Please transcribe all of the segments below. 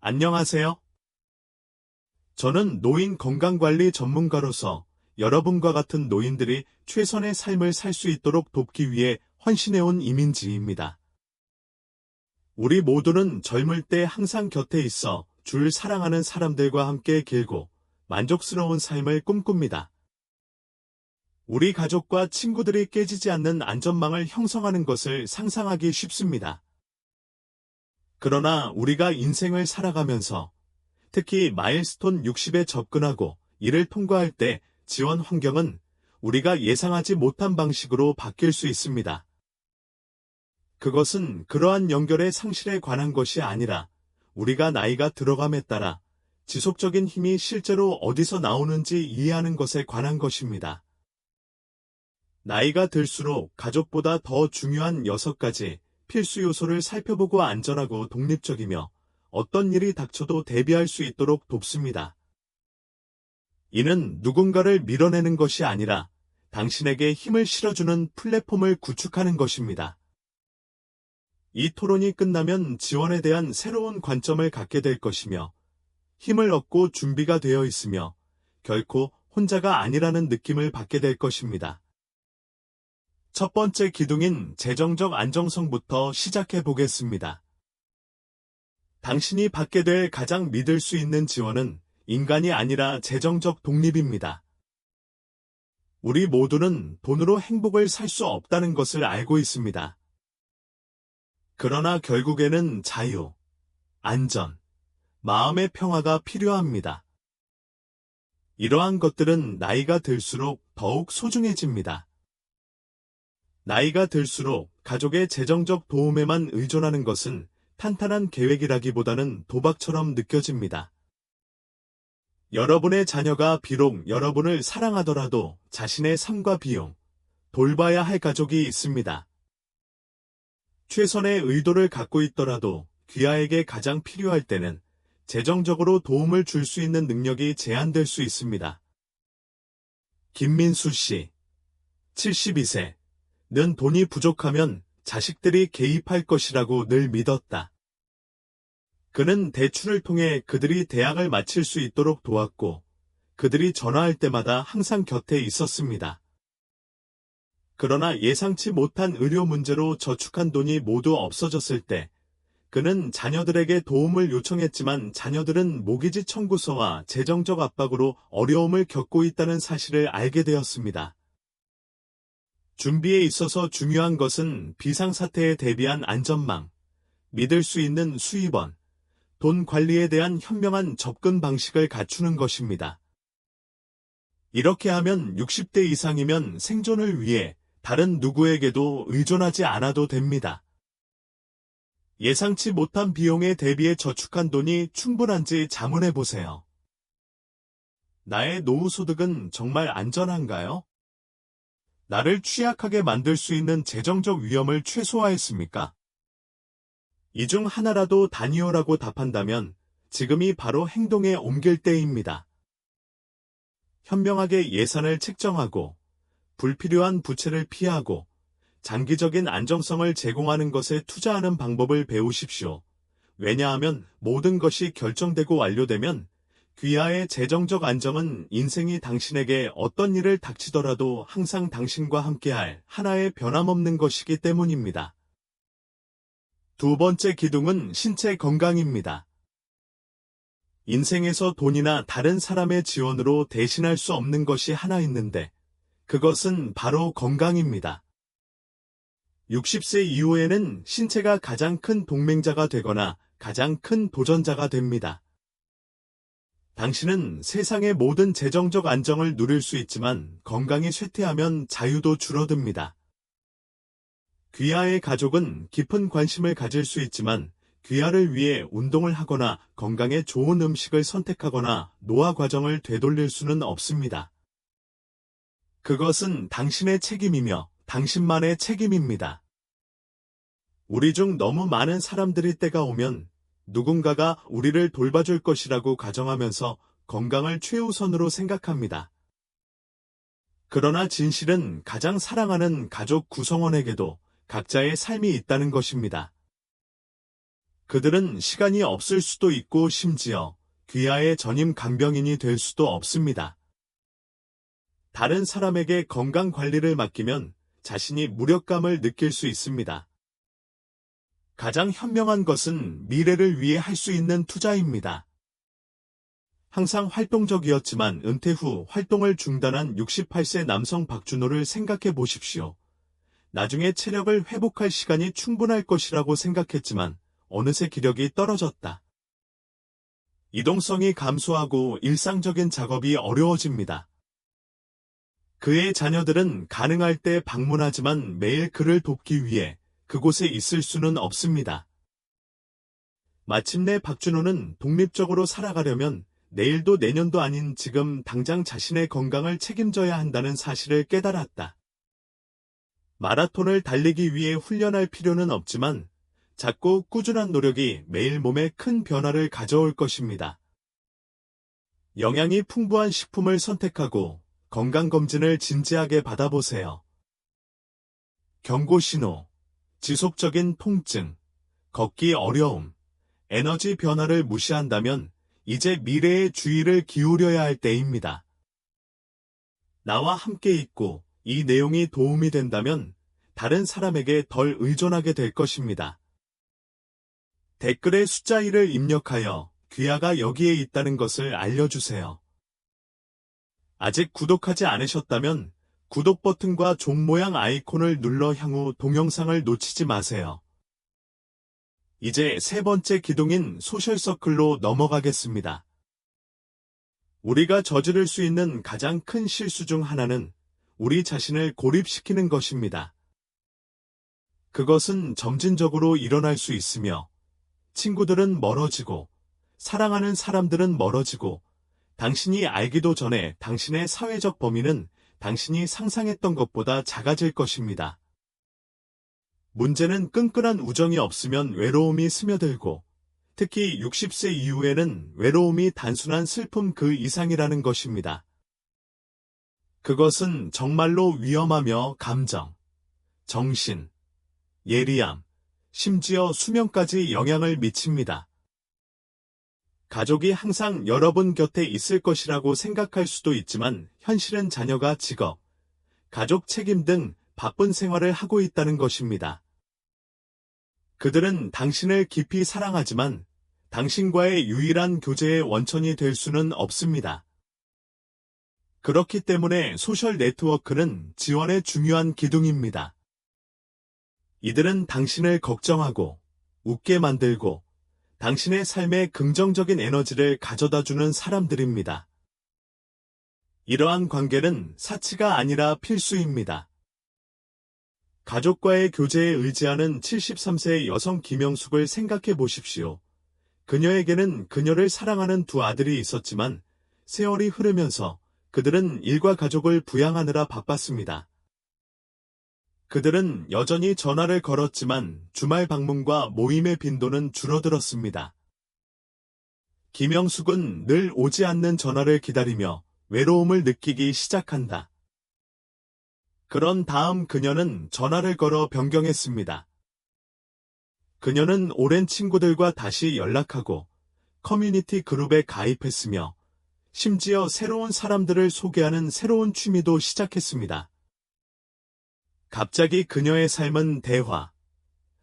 안녕하세요. 저는 노인 건강관리 전문가로서 여러분과 같은 노인들이 최선의 삶을 살 수 있도록 돕기 위해 헌신해온 이민지입니다. 우리 모두는 젊을 때 항상 곁에 있어 줄 사랑하는 사람들과 함께 길고 만족스러운 삶을 꿈꿉니다. 우리 가족과 친구들이 깨지지 않는 안전망을 형성하는 것을 상상하기 쉽습니다. 그러나 우리가 인생을 살아가면서 특히 마일스톤 60에 접근하고 이를 통과할 때 지원 환경은 우리가 예상하지 못한 방식으로 바뀔 수 있습니다. 그것은 그러한 연결의 상실에 관한 것이 아니라 우리가 나이가 들어감에 따라 지속적인 힘이 실제로 어디서 나오는지 이해하는 것에 관한 것입니다. 나이가 들수록 가족보다 더 중요한 6가지 필수 요소를 살펴보고 안전하고 독립적이며 어떤 일이 닥쳐도 대비할 수 있도록 돕습니다. 이는 누군가를 밀어내는 것이 아니라 당신에게 힘을 실어주는 플랫폼을 구축하는 것입니다. 이 토론이 끝나면 지원에 대한 새로운 관점을 갖게 될 것이며 힘을 얻고 준비가 되어 있으며 결코 혼자가 아니라는 느낌을 받게 될 것입니다. 첫 번째 기둥인 재정적 안정성부터 시작해 보겠습니다. 당신이 받게 될 가장 믿을 수 있는 지원은 인간이 아니라 재정적 독립입니다. 우리 모두는 돈으로 행복을 살 수 없다는 것을 알고 있습니다. 그러나 결국에는 자유, 안전, 마음의 평화가 필요합니다. 이러한 것들은 나이가 들수록 더욱 소중해집니다. 나이가 들수록 가족의 재정적 도움에만 의존하는 것은 탄탄한 계획이라기보다는 도박처럼 느껴집니다. 여러분의 자녀가 비록 여러분을 사랑하더라도 자신의 삶과 비용, 돌봐야 할 가족이 있습니다. 최선의 의도를 갖고 있더라도 귀하에게 가장 필요할 때는 재정적으로 도움을 줄 수 있는 능력이 제한될 수 있습니다. 김민수 씨, 72세. 는 돈이 부족하면 자식들이 개입할 것이라고 늘 믿었다. 그는 대출을 통해 그들이 대학을 마칠 수 있도록 도왔고, 그들이 전화할 때마다 항상 곁에 있었습니다. 그러나 예상치 못한 의료 문제로 저축한 돈이 모두 없어졌을 때, 그는 자녀들에게 도움을 요청했지만 자녀들은 모기지 청구서와 재정적 압박으로 어려움을 겪고 있다는 사실을 알게 되었습니다. 준비에 있어서 중요한 것은 비상사태에 대비한 안전망, 믿을 수 있는 수입원, 돈 관리에 대한 현명한 접근 방식을 갖추는 것입니다. 이렇게 하면 60대 이상이면 생존을 위해 다른 누구에게도 의존하지 않아도 됩니다. 예상치 못한 비용에 대비해 저축한 돈이 충분한지 자문해 보세요. 나의 노후 소득은 정말 안전한가요? 나를 취약하게 만들 수 있는 재정적 위험을 최소화했습니까? 이 중 하나라도 다니오라고 답한다면 지금이 바로 행동에 옮길 때입니다. 현명하게 예산을 책정하고 불필요한 부채를 피하고 장기적인 안정성을 제공하는 것에 투자하는 방법을 배우십시오. 왜냐하면 모든 것이 결정되고 완료되면 귀하의 재정적 안정은 인생이 당신에게 어떤 일을 닥치더라도 항상 당신과 함께할 하나의 변함없는 것이기 때문입니다. 두 번째 기둥은 신체 건강입니다. 인생에서 돈이나 다른 사람의 지원으로 대신할 수 없는 것이 하나 있는데 그것은 바로 건강입니다. 60세 이후에는 신체가 가장 큰 동맹자가 되거나 가장 큰 도전자가 됩니다. 당신은 세상의 모든 재정적 안정을 누릴 수 있지만 건강이 쇠퇴하면 자유도 줄어듭니다. 귀하의 가족은 깊은 관심을 가질 수 있지만 귀하를 위해 운동을 하거나 건강에 좋은 음식을 선택하거나 노화 과정을 되돌릴 수는 없습니다. 그것은 당신의 책임이며 당신만의 책임입니다. 우리 중 너무 많은 사람들이 때가 오면 누군가가 우리를 돌봐줄 것이라고 가정하면서 건강을 최우선으로 생각합니다. 그러나 진실은 가장 사랑하는 가족 구성원에게도 각자의 삶이 있다는 것입니다. 그들은 시간이 없을 수도 있고 심지어 귀하의 전임 강병인이 될 수도 없습니다. 다른 사람에게 건강 관리를 맡기면 자신이 무력감을 느낄 수 있습니다. 가장 현명한 것은 미래를 위해 할 수 있는 투자입니다. 항상 활동적이었지만 은퇴 후 활동을 중단한 68세 남성 박준호를 생각해 보십시오. 나중에 체력을 회복할 시간이 충분할 것이라고 생각했지만 어느새 기력이 떨어졌다. 이동성이 감소하고 일상적인 작업이 어려워집니다. 그의 자녀들은 가능할 때 방문하지만 매일 그를 돕기 위해 그곳에 있을 수는 없습니다. 마침내 박준호는 독립적으로 살아가려면 내일도 내년도 아닌 지금 당장 자신의 건강을 책임져야 한다는 사실을 깨달았다. 마라톤을 달리기 위해 훈련할 필요는 없지만 작고 꾸준한 노력이 매일 몸에 큰 변화를 가져올 것입니다. 영양이 풍부한 식품을 선택하고 건강검진을 진지하게 받아보세요. 경고신호, 지속적인 통증, 걷기 어려움, 에너지 변화를 무시한다면 이제 미래에 주의를 기울여야 할 때입니다. 나와 함께 있고 이 내용이 도움이 된다면 다른 사람에게 덜 의존하게 될 것입니다. 댓글에 숫자 1을 입력하여 귀하가 여기에 있다는 것을 알려주세요. 아직 구독하지 않으셨다면 구독 버튼과 종 모양 아이콘을 눌러 향후 동영상을 놓치지 마세요. 이제 세 번째 기둥인 소셜서클로 넘어가겠습니다. 우리가 저지를 수 있는 가장 큰 실수 중 하나는 우리 자신을 고립시키는 것입니다. 그것은 점진적으로 일어날 수 있으며 친구들은 멀어지고 사랑하는 사람들은 멀어지고 당신이 알기도 전에 당신의 사회적 범위는 당신이 상상했던 것보다 작아질 것입니다. 문제는 끈끈한 우정이 없으면 외로움이 스며들고 특히 60세 이후에는 외로움이 단순한 슬픔 그 이상이라는 것입니다. 그것은 정말로 위험하며 감정, 정신, 예리함, 심지어 수명까지 영향을 미칩니다. 가족이 항상 여러분 곁에 있을 것이라고 생각할 수도 있지만 현실은 자녀가 직업, 가족 책임 등 바쁜 생활을 하고 있다는 것입니다. 그들은 당신을 깊이 사랑하지만 당신과의 유일한 교제의 원천이 될 수는 없습니다. 그렇기 때문에 소셜 네트워크는 지원의 중요한 기둥입니다. 이들은 당신을 걱정하고 웃게 만들고 당신의 삶에 긍정적인 에너지를 가져다주는 사람들입니다. 이러한 관계는 사치가 아니라 필수입니다. 가족과의 교제에 의지하는 73세 여성 김영숙을 생각해 보십시오. 그녀에게는 그녀를 사랑하는 두 아들이 있었지만 세월이 흐르면서 그들은 일과 가족을 부양하느라 바빴습니다. 그들은 여전히 전화를 걸었지만 주말 방문과 모임의 빈도는 줄어들었습니다. 김영숙은 늘 오지 않는 전화를 기다리며 외로움을 느끼기 시작한다. 그런 다음 그녀는 전화를 걸어 변경했습니다. 그녀는 오랜 친구들과 다시 연락하고 커뮤니티 그룹에 가입했으며 심지어 새로운 사람들을 소개하는 새로운 취미도 시작했습니다. 갑자기 그녀의 삶은 대화,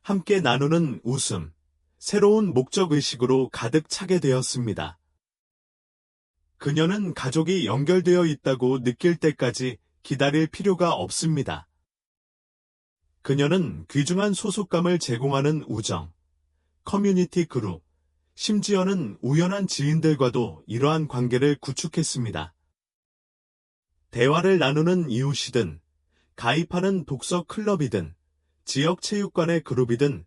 함께 나누는 웃음, 새로운 목적의식으로 가득 차게 되었습니다. 그녀는 가족이 연결되어 있다고 느낄 때까지 기다릴 필요가 없습니다. 그녀는 귀중한 소속감을 제공하는 우정, 커뮤니티 그룹, 심지어는 우연한 지인들과도 이러한 관계를 구축했습니다. 대화를 나누는 이웃이든, 가입하는 독서 클럽이든, 지역 체육관의 그룹이든,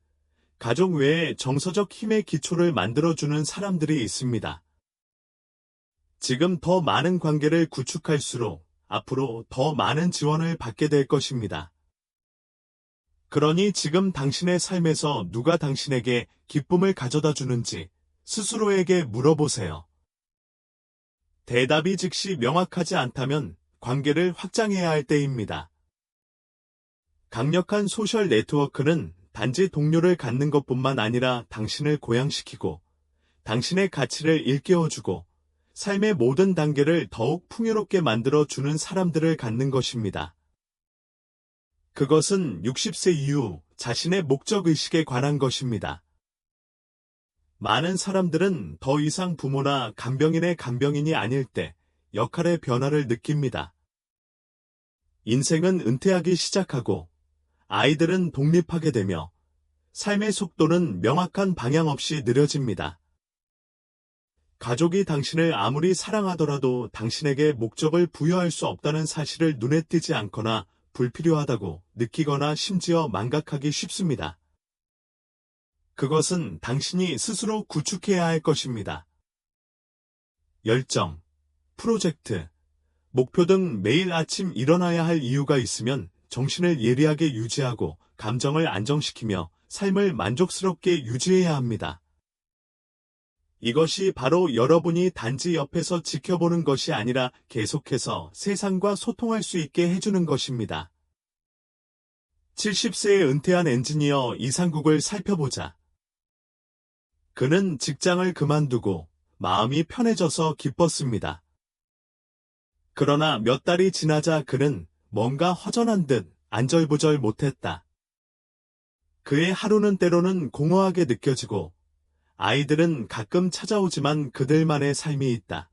가족 외에 정서적 힘의 기초를 만들어주는 사람들이 있습니다. 지금 더 많은 관계를 구축할수록 앞으로 더 많은 지원을 받게 될 것입니다. 그러니 지금 당신의 삶에서 누가 당신에게 기쁨을 가져다 주는지 스스로에게 물어보세요. 대답이 즉시 명확하지 않다면 관계를 확장해야 할 때입니다. 강력한 소셜 네트워크는 단지 동료를 갖는 것뿐만 아니라 당신을 고양시키고 당신의 가치를 일깨워주고 삶의 모든 단계를 더욱 풍요롭게 만들어주는 사람들을 갖는 것입니다. 그것은 60세 이후 자신의 목적의식에 관한 것입니다. 많은 사람들은 더 이상 부모나 간병인의 간병인이 아닐 때 역할의 변화를 느낍니다. 인생은 은퇴하기 시작하고 아이들은 독립하게 되며 삶의 속도는 명확한 방향 없이 느려집니다. 가족이 당신을 아무리 사랑하더라도 당신에게 목적을 부여할 수 없다는 사실을 눈에 띄지 않거나 불필요하다고 느끼거나 심지어 망각하기 쉽습니다. 그것은 당신이 스스로 구축해야 할 것입니다. 열정, 프로젝트, 목표 등 매일 아침 일어나야 할 이유가 있으면 정신을 예리하게 유지하고 감정을 안정시키며 삶을 만족스럽게 유지해야 합니다. 이것이 바로 여러분이 단지 옆에서 지켜보는 것이 아니라 계속해서 세상과 소통할 수 있게 해주는 것입니다. 70세에 은퇴한 엔지니어 이상국을 살펴보자. 그는 직장을 그만두고 마음이 편해져서 기뻤습니다. 그러나 몇 달이 지나자 그는 뭔가 허전한 듯 안절부절 못했다. 그의 하루는 때로는 공허하게 느껴지고 아이들은 가끔 찾아오지만 그들만의 삶이 있다.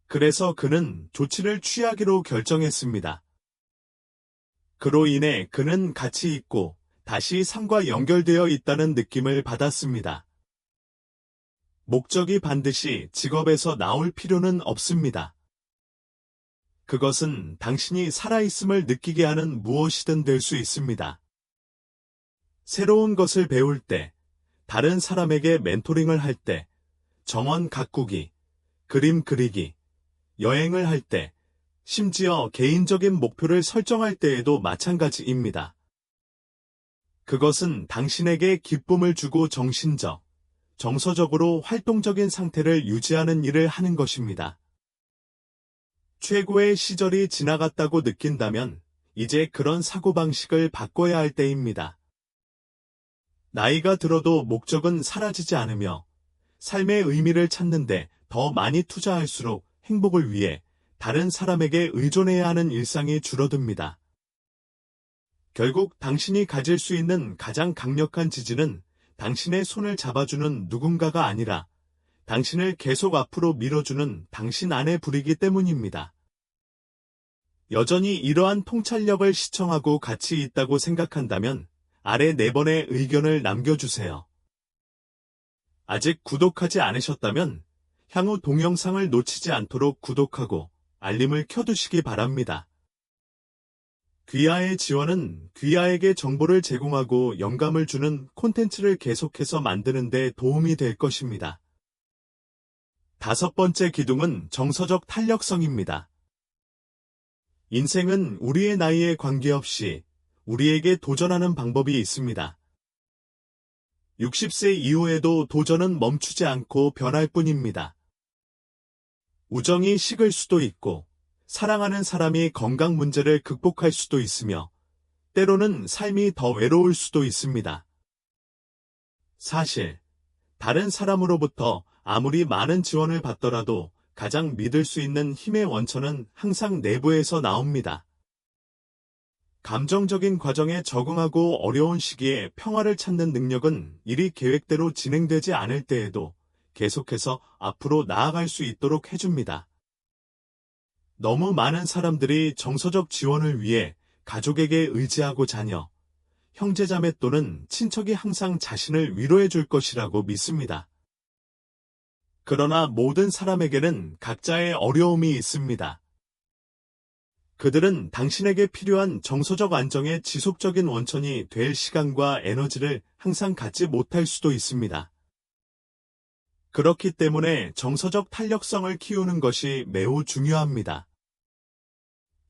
그래서 그는 조치를 취하기로 결정했습니다. 그로 인해 그는 가치 있고 다시 삶과 연결되어 있다는 느낌을 받았습니다. 목적이 반드시 직업에서 나올 필요는 없습니다. 그것은 당신이 살아있음을 느끼게 하는 무엇이든 될 수 있습니다. 새로운 것을 배울 때, 다른 사람에게 멘토링을 할 때, 정원 가꾸기, 그림 그리기, 여행을 할 때, 심지어 개인적인 목표를 설정할 때에도 마찬가지입니다. 그것은 당신에게 기쁨을 주고 정신적, 정서적으로 활동적인 상태를 유지하는 일을 하는 것입니다. 최고의 시절이 지나갔다고 느낀다면 이제 그런 사고방식을 바꿔야 할 때입니다. 나이가 들어도 목적은 사라지지 않으며 삶의 의미를 찾는데 더 많이 투자할수록 행복을 위해 다른 사람에게 의존해야 하는 일상이 줄어듭니다. 결국 당신이 가질 수 있는 가장 강력한 지지는 당신의 손을 잡아주는 누군가가 아니라 당신을 계속 앞으로 밀어주는 당신 안의 불이기 때문입니다. 여전히 이러한 통찰력을 시청하고 가치 있다고 생각한다면 아래 4번의 의견을 남겨주세요. 아직 구독하지 않으셨다면 향후 동영상을 놓치지 않도록 구독하고 알림을 켜두시기 바랍니다. 귀하의 지원은 귀하에게 정보를 제공하고 영감을 주는 콘텐츠를 계속해서 만드는 데 도움이 될 것입니다. 5번째 기둥은 정서적 탄력성입니다. 인생은 우리의 나이에 관계없이 우리에게 도전하는 방법이 있습니다. 60세 이후에도 도전은 멈추지 않고 변할 뿐입니다. 우정이 식을 수도 있고 사랑하는 사람이 건강 문제를 극복할 수도 있으며 때로는 삶이 더 외로울 수도 있습니다. 사실 다른 사람으로부터 아무리 많은 지원을 받더라도 가장 믿을 수 있는 힘의 원천은 항상 내부에서 나옵니다. 감정적인 과정에 적응하고 어려운 시기에 평화를 찾는 능력은 일이 계획대로 진행되지 않을 때에도 계속해서 앞으로 나아갈 수 있도록 해줍니다. 너무 많은 사람들이 정서적 지원을 위해 가족에게 의지하고 자녀, 형제자매 또는 친척이 항상 자신을 위로해 줄 것이라고 믿습니다. 그러나 모든 사람에게는 각자의 어려움이 있습니다. 그들은 당신에게 필요한 정서적 안정의 지속적인 원천이 될 시간과 에너지를 항상 갖지 못할 수도 있습니다. 그렇기 때문에 정서적 탄력성을 키우는 것이 매우 중요합니다.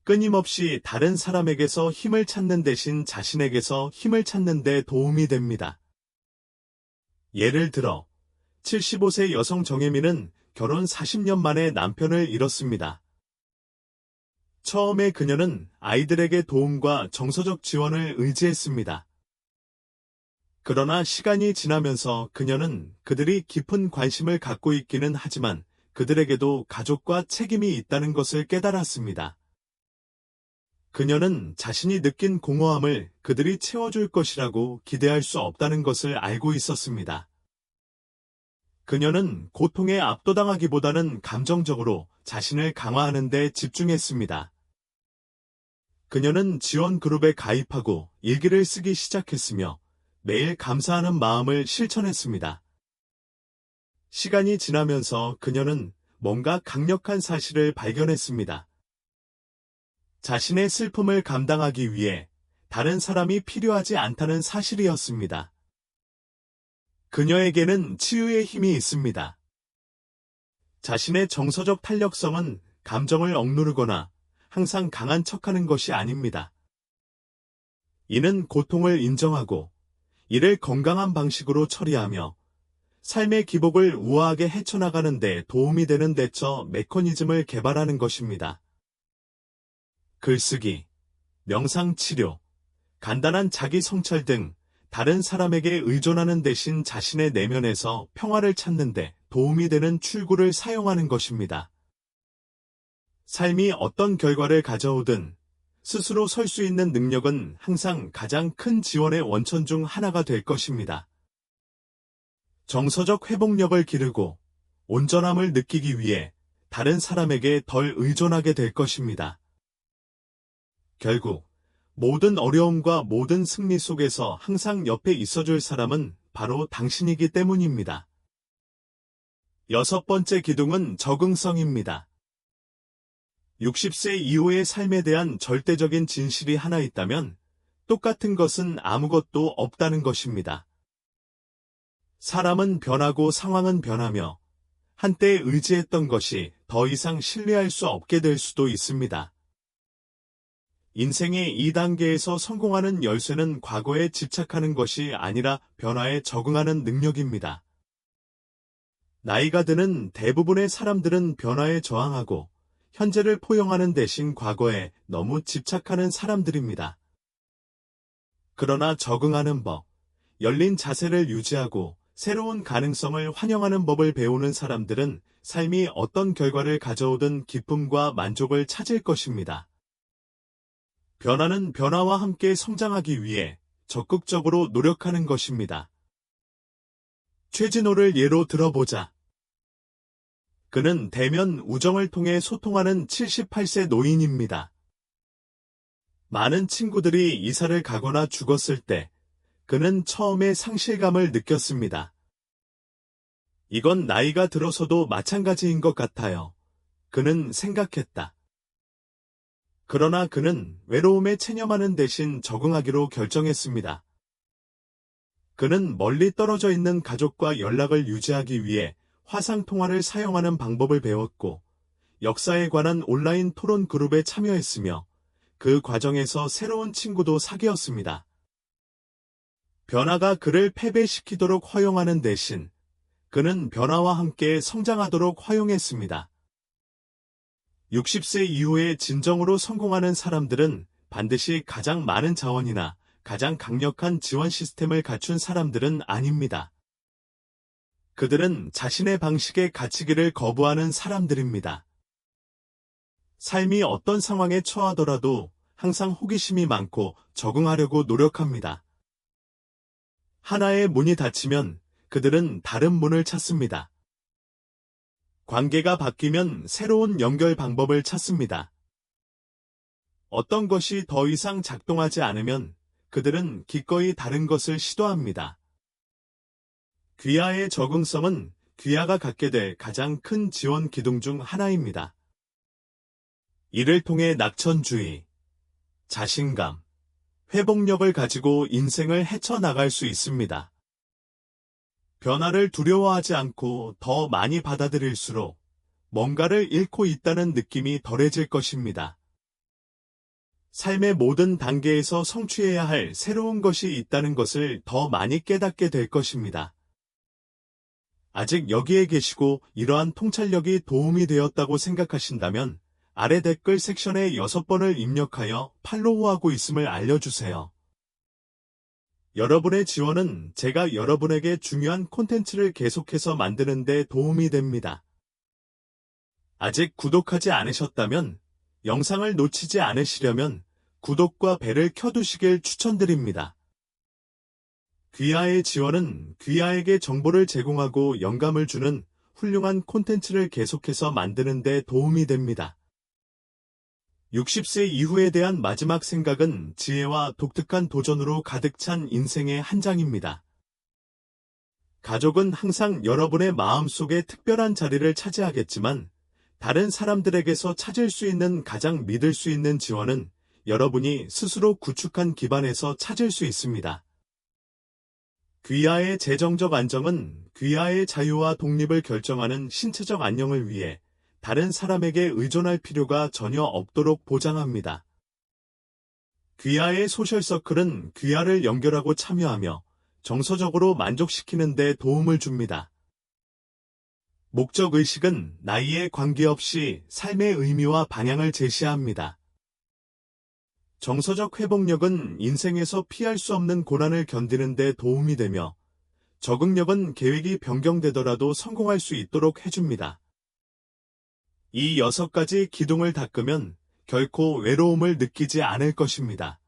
끊임없이 다른 사람에게서 힘을 찾는 대신 자신에게서 힘을 찾는 데 도움이 됩니다. 예를 들어 75세 여성 정혜미는 결혼 40년 만에 남편을 잃었습니다. 처음에 그녀는 아이들에게 도움과 정서적 지원을 의지했습니다. 그러나 시간이 지나면서 그녀는 그들이 깊은 관심을 갖고 있기는 하지만 그들에게도 가족과 책임이 있다는 것을 깨달았습니다. 그녀는 자신이 느낀 공허함을 그들이 채워줄 것이라고 기대할 수 없다는 것을 알고 있었습니다. 그녀는 고통에 압도당하기보다는 감정적으로 자신을 강화하는 데 집중했습니다. 그녀는 지원 그룹에 가입하고 일기를 쓰기 시작했으며 매일 감사하는 마음을 실천했습니다. 시간이 지나면서 그녀는 뭔가 강력한 사실을 발견했습니다. 자신의 슬픔을 감당하기 위해 다른 사람이 필요하지 않다는 사실이었습니다. 그녀에게는 치유의 힘이 있습니다. 자신의 정서적 탄력성은 감정을 억누르거나 항상 강한 척하는 것이 아닙니다. 이는 고통을 인정하고 이를 건강한 방식으로 처리하며 삶의 기복을 우아하게 헤쳐나가는 데 도움이 되는 대처 메커니즘을 개발하는 것입니다. 글쓰기, 명상치료, 간단한 자기 성찰 등 다른 사람에게 의존하는 대신 자신의 내면에서 평화를 찾는 데 도움이 되는 출구를 사용하는 것입니다. 삶이 어떤 결과를 가져오든 스스로 설 수 있는 능력은 항상 가장 큰 지원의 원천 중 하나가 될 것입니다. 정서적 회복력을 기르고 온전함을 느끼기 위해 다른 사람에게 덜 의존하게 될 것입니다. 결국 모든 어려움과 모든 승리 속에서 항상 옆에 있어줄 사람은 바로 당신이기 때문입니다. 6번째 기둥은 적응성입니다. 60세 이후의 삶에 대한 절대적인 진실이 하나 있다면 똑같은 것은 아무것도 없다는 것입니다. 사람은 변하고 상황은 변하며 한때 의지했던 것이 더 이상 신뢰할 수 없게 될 수도 있습니다. 인생의 2단계에서 성공하는 열쇠는 과거에 집착하는 것이 아니라 변화에 적응하는 능력입니다. 나이가 드는 대부분의 사람들은 변화에 저항하고 현재를 포용하는 대신 과거에 너무 집착하는 사람들입니다. 그러나 적응하는 법, 열린 자세를 유지하고 새로운 가능성을 환영하는 법을 배우는 사람들은 삶이 어떤 결과를 가져오든 기쁨과 만족을 찾을 것입니다. 변화는 변화와 함께 성장하기 위해 적극적으로 노력하는 것입니다. 최진호를 예로 들어보자. 그는 대면 우정을 통해 소통하는 78세 노인입니다. 많은 친구들이 이사를 가거나 죽었을 때 그는 처음에 상실감을 느꼈습니다. 이건 나이가 들어서도 마찬가지인 것 같아요. 그는 생각했다. 그러나 그는 외로움에 체념하는 대신 적응하기로 결정했습니다. 그는 멀리 떨어져 있는 가족과 연락을 유지하기 위해 화상통화를 사용하는 방법을 배웠고 역사에 관한 온라인 토론 그룹에 참여했으며 그 과정에서 새로운 친구도 사귀었습니다. 변화가 그를 패배시키도록 허용하는 대신 그는 변화와 함께 성장하도록 허용했습니다. 60세 이후에 진정으로 성공하는 사람들은 반드시 가장 많은 자원이나 가장 강력한 지원 시스템을 갖춘 사람들은 아닙니다. 그들은 자신의 방식에 갇히기를 거부하는 사람들입니다. 삶이 어떤 상황에 처하더라도 항상 호기심이 많고 적응하려고 노력합니다. 하나의 문이 닫히면 그들은 다른 문을 찾습니다. 관계가 바뀌면 새로운 연결 방법을 찾습니다. 어떤 것이 더 이상 작동하지 않으면 그들은 기꺼이 다른 것을 시도합니다. 귀하의 적응성은 귀하가 갖게 될 가장 큰 지원 기둥 중 하나입니다. 이를 통해 낙천주의, 자신감, 회복력을 가지고 인생을 헤쳐나갈 수 있습니다. 변화를 두려워하지 않고 더 많이 받아들일수록 뭔가를 잃고 있다는 느낌이 덜해질 것입니다. 삶의 모든 단계에서 성취해야 할 새로운 것이 있다는 것을 더 많이 깨닫게 될 것입니다. 아직 여기에 계시고 이러한 통찰력이 도움이 되었다고 생각하신다면 아래 댓글 섹션에 6번을 입력하여 팔로우하고 있음을 알려주세요. 여러분의 지원은 제가 여러분에게 중요한 콘텐츠를 계속해서 만드는 데 도움이 됩니다. 아직 구독하지 않으셨다면 영상을 놓치지 않으시려면 구독과 벨을 켜두시길 추천드립니다. 귀하의 지원은 귀하에게 정보를 제공하고 영감을 주는 훌륭한 콘텐츠를 계속해서 만드는 데 도움이 됩니다. 60세 이후에 대한 마지막 생각은 지혜와 독특한 도전으로 가득 찬 인생의 한 장입니다. 가족은 항상 여러분의 마음속에 특별한 자리를 차지하겠지만 다른 사람들에게서 찾을 수 있는 가장 믿을 수 있는 지원은 여러분이 스스로 구축한 기반에서 찾을 수 있습니다. 귀하의 재정적 안정은 귀하의 자유와 독립을 결정하는 신체적 안녕을 위해 다른 사람에게 의존할 필요가 전혀 없도록 보장합니다. 귀하의 소셜서클은 귀하를 연결하고 참여하며 정서적으로 만족시키는 데 도움을 줍니다. 목적의식은 나이에 관계없이 삶의 의미와 방향을 제시합니다. 정서적 회복력은 인생에서 피할 수 없는 고난을 견디는 데 도움이 되며 적응력은 계획이 변경되더라도 성공할 수 있도록 해줍니다. 이 6가지 기둥을 닦으면 결코 외로움을 느끼지 않을 것입니다.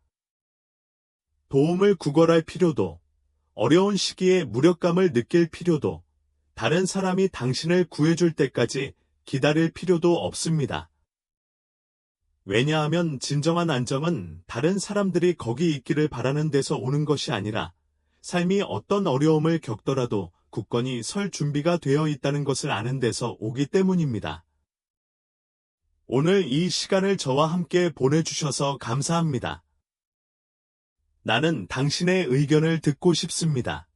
도움을 구걸할 필요도, 어려운 시기에 무력감을 느낄 필요도, 다른 사람이 당신을 구해줄 때까지 기다릴 필요도 없습니다. 왜냐하면 진정한 안정은 다른 사람들이 거기 있기를 바라는 데서 오는 것이 아니라 삶이 어떤 어려움을 겪더라도 굳건히 설 준비가 되어 있다는 것을 아는 데서 오기 때문입니다. 오늘 이 시간을 저와 함께 보내주셔서 감사합니다. 나는 당신의 의견을 듣고 싶습니다.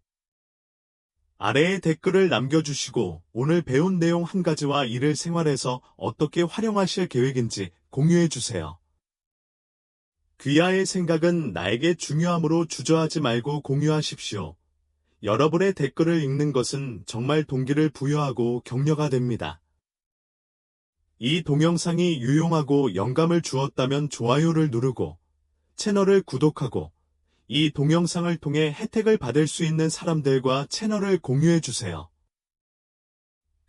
아래에 댓글을 남겨주시고 오늘 배운 내용 한 가지와 이를 생활에서 어떻게 활용하실 계획인지 공유해주세요. 귀하의 생각은 나에게 중요하므로 주저하지 말고 공유하십시오. 여러분의 댓글을 읽는 것은 정말 동기를 부여하고 격려가 됩니다. 이 동영상이 유용하고 영감을 주었다면 좋아요를 누르고 채널을 구독하고 이 동영상을 통해 혜택을 받을 수 있는 사람들과 채널을 공유해주세요.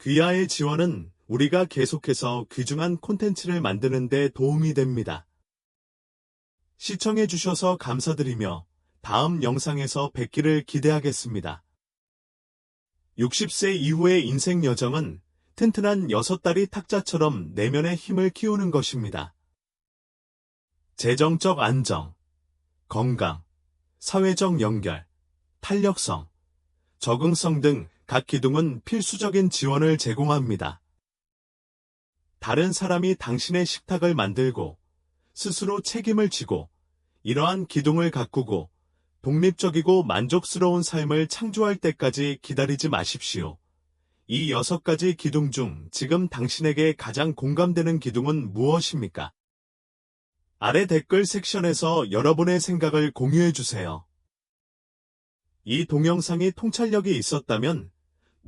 귀하의 지원은 우리가 계속해서 귀중한 콘텐츠를 만드는 데 도움이 됩니다. 시청해주셔서 감사드리며 다음 영상에서 뵙기를 기대하겠습니다. 60세 이후의 인생 여정은 튼튼한 6다리 탁자처럼 내면의 힘을 키우는 것입니다. 재정적 안정, 건강, 사회적 연결, 탄력성, 적응성 등 각 기둥은 필수적인 지원을 제공합니다. 다른 사람이 당신의 식탁을 만들고 스스로 책임을 지고 이러한 기둥을 가꾸고 독립적이고 만족스러운 삶을 창조할 때까지 기다리지 마십시오. 이 6가지 기둥 중 지금 당신에게 가장 공감되는 기둥은 무엇입니까? 아래 댓글 섹션에서 여러분의 생각을 공유해주세요. 이 동영상이 통찰력이 있었다면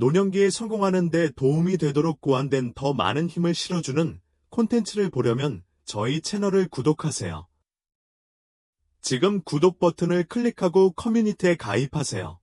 노년기에 성공하는 데 도움이 되도록 고안된 더 많은 힘을 실어주는 콘텐츠를 보려면 저희 채널을 구독하세요. 지금 구독 버튼을 클릭하고 커뮤니티에 가입하세요.